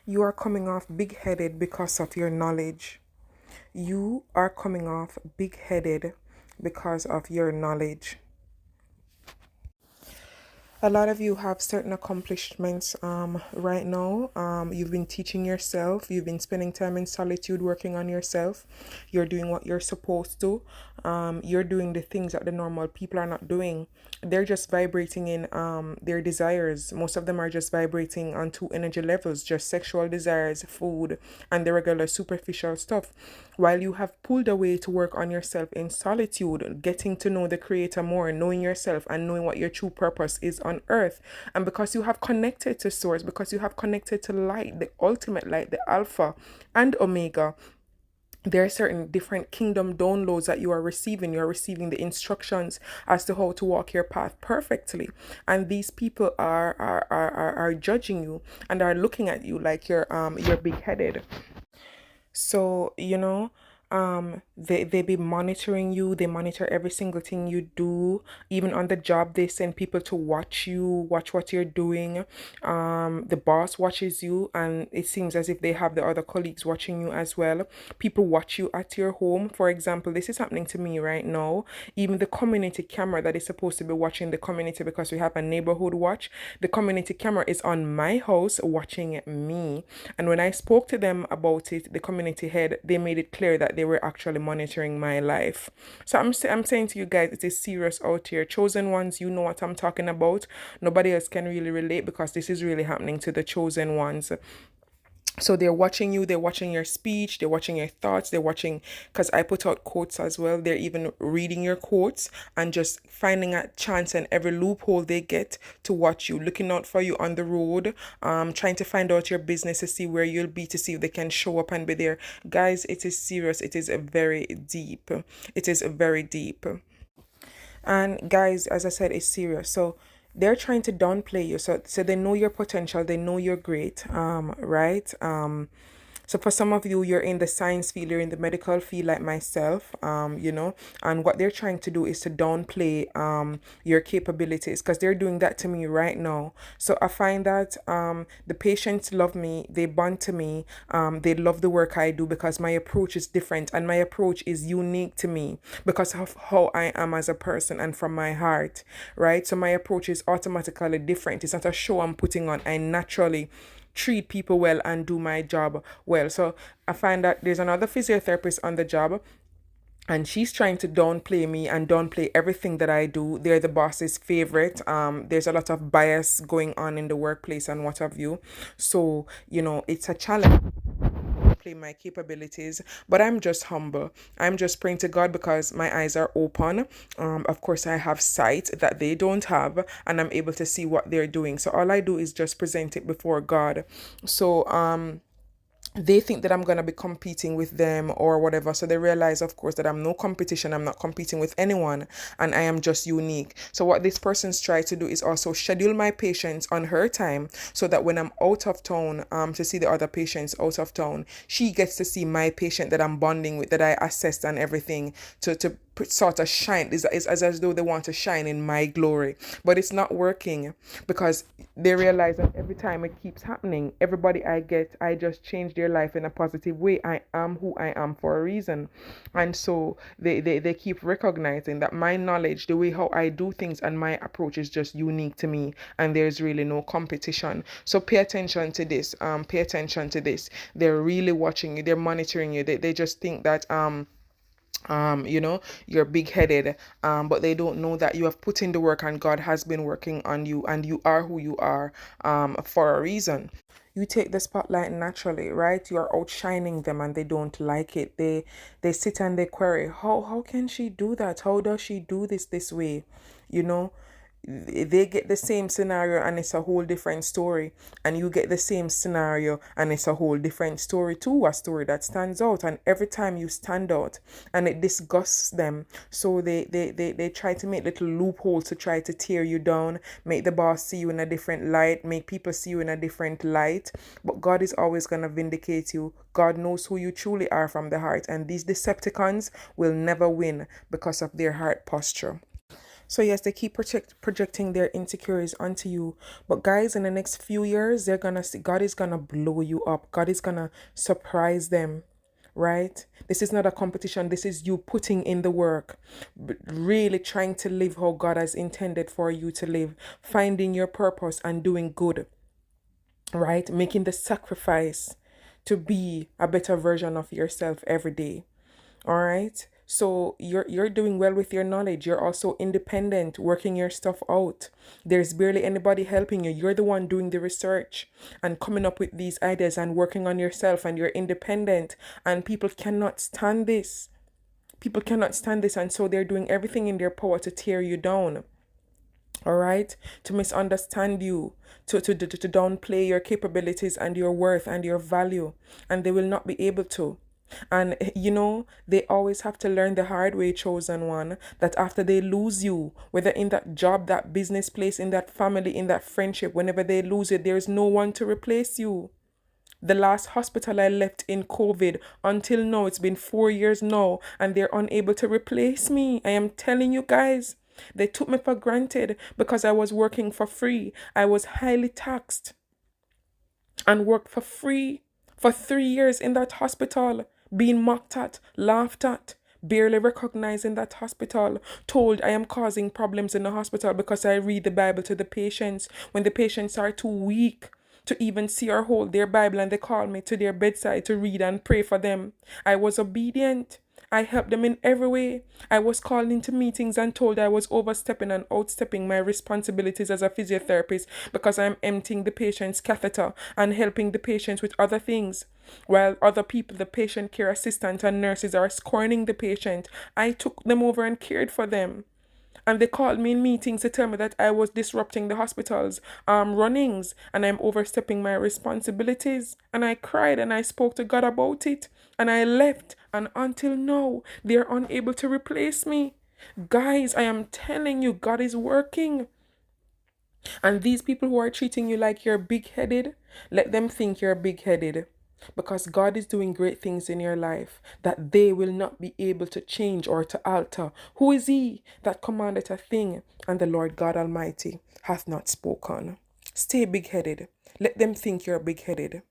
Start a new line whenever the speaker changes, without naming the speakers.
You are coming off big-headed because of your knowledge. You are coming off big-headed because of your knowledge. A lot of you have certain accomplishments right now. You've been teaching yourself, you've been spending time in solitude working on yourself. You're doing what you're supposed to. You're doing the things that the normal people are not doing. They're just vibrating in their desires. Most of them are just vibrating on two energy levels, just sexual desires, food, and the regular superficial stuff. While you have pulled away to work on yourself in solitude, getting to know the Creator more, knowing yourself, and knowing what your true purpose is on earth. And because you have connected to Source, because you have connected to light, the ultimate light, the Alpha and Omega, there are certain different kingdom downloads that you are receiving. You're receiving the instructions as to how to walk your path perfectly. And these people are judging you and are looking at you like you're big-headed. So, they be monitoring you. They monitor every single thing you do. Even on the job, they send people to watch you, watch what you're doing. The boss watches you, and it seems as if they have the other colleagues watching you as well. People watch you at your home. For example, this is happening to me right now. Even the community camera that is supposed to be watching the community, because we have a neighborhood watch, the community camera is on my house watching me. And when I spoke to them about it, the community head, they made it clear that they were actually monitoring my life. So I'm saying to you guys, it is serious out here. Chosen ones, you know what I'm talking about. Nobody else can really relate because this is really happening to the chosen ones. So they're watching you, they're watching your speech, they're watching your thoughts, they're watching, because I put out quotes as well. They're even reading your quotes and just finding a chance and every loophole they get to watch you, looking out for you on the road, trying to find out your business to see where you'll be, to see if they can show up and be there. Guys, it is serious. It is very deep. It is very deep. And guys, as I said, it's serious. So they're trying to downplay you. So they know your potential, they know you're great, right? So for some of you, you're in the science field, you're in the medical field like myself, and what they're trying to do is to downplay your capabilities, because they're doing that to me right now. So I find that the patients love me, they bond to me, they love the work I do because my approach is different and my approach is unique to me because of how I am as a person and from my heart, right? So my approach is automatically different. It's not a show I'm putting on. I naturally treat people well and do my job well. So I find that there's another physiotherapist on the job and she's trying to downplay me and downplay everything that I do. They're the boss's favorite. There's a lot of bias going on in the workplace and what have you. So, it's a challenge play my capabilities, but I'm just humble. I'm just praying to God because my eyes are open. Of course, I have sight that they don't have, and I'm able to see what they're doing. So all I do is just present it before God. So they think that I'm going to be competing with them or whatever. So they realize, of course, that I'm no competition. I'm not competing with anyone and I am just unique. So what this person's trying to do is also schedule my patients on her time so that when I'm out of town, to see the other patients out of town, she gets to see my patient that I'm bonding with, that I assessed and everything to sort of shine. Is as though they want to shine in my glory, but it's not working because they realize that every time it keeps happening, everybody I get, I just change their life in a positive way. I am who I am for a reason. And so they keep recognizing that my knowledge, the way how I do things and my approach is just unique to me and there's really no competition. So pay attention to this. Pay attention to this. They're really watching you, they're monitoring you. They just think that you're big-headed, but they don't know that you have put in the work and God has been working on you and you are who you are for a reason. You take the spotlight naturally, right? You are outshining them and they don't like it. They sit and they query, how can she do that? How does she do this way? You know, they get the same scenario and it's a whole different story, and you get the same scenario and it's a whole different story too, a story that stands out. And every time you stand out and it disgusts them, so they try to make little loopholes to try to tear you down, make the boss see you in a different light, make people see you in a different light. But God is always going to vindicate you. God knows who you truly are from the heart, and these Decepticons will never win because of their heart posture. So yes, they keep projecting their insecurities onto you. But guys, in the next few years, they're gonna see God is gonna blow you up. God is gonna surprise them. Right? This is not a competition. This is you putting in the work, really trying to live how God has intended for you to live, finding your purpose and doing good, right? Making the sacrifice to be a better version of yourself every day. All right. So you're doing well with your knowledge. You're also independent, working your stuff out. There's barely anybody helping you. You're the one doing the research and coming up with these ideas and working on yourself, and you're independent. And people cannot stand this. People cannot stand this, and so they're doing everything in their power to tear you down. All right, to misunderstand you, to downplay your capabilities and your worth and your value, and they will not be able to. And they always have to learn the hard way, chosen one, that after they lose you, whether in that job, that business place, in that family, in that friendship, whenever they lose it, there is no one to replace you. The last hospital I left in COVID, until now, it's been 4 years now, and they're unable to replace me. I am telling you guys, they took me for granted because I was working for free. I was highly taxed and worked for free for 3 years in that hospital, being mocked at, laughed at, barely recognized in that hospital, told I am causing problems in the hospital because I read the Bible to the patients when the patients are too weak to even see or hold their Bible, and they call me to their bedside to read and pray for them. I was obedient. I helped them in every way. I was called into meetings and told I was overstepping and outstepping my responsibilities as a physiotherapist because I'm emptying the patient's catheter and helping the patients with other things. While other people, the patient care assistants and nurses, are scorning the patient, I took them over and cared for them. And they called me in meetings to tell me that I was disrupting the hospital's runnings and I'm overstepping my responsibilities. And I cried and I spoke to God about it. And I left. And until now, they are unable to replace me. Guys, I am telling you, God is working. And these people who are treating you like you're big-headed, let them think you're big-headed. Because God is doing great things in your life that they will not be able to change or to alter. Who is he that commandeth a thing, and the Lord God Almighty hath not spoken? Stay big-headed. Let them think you're big-headed.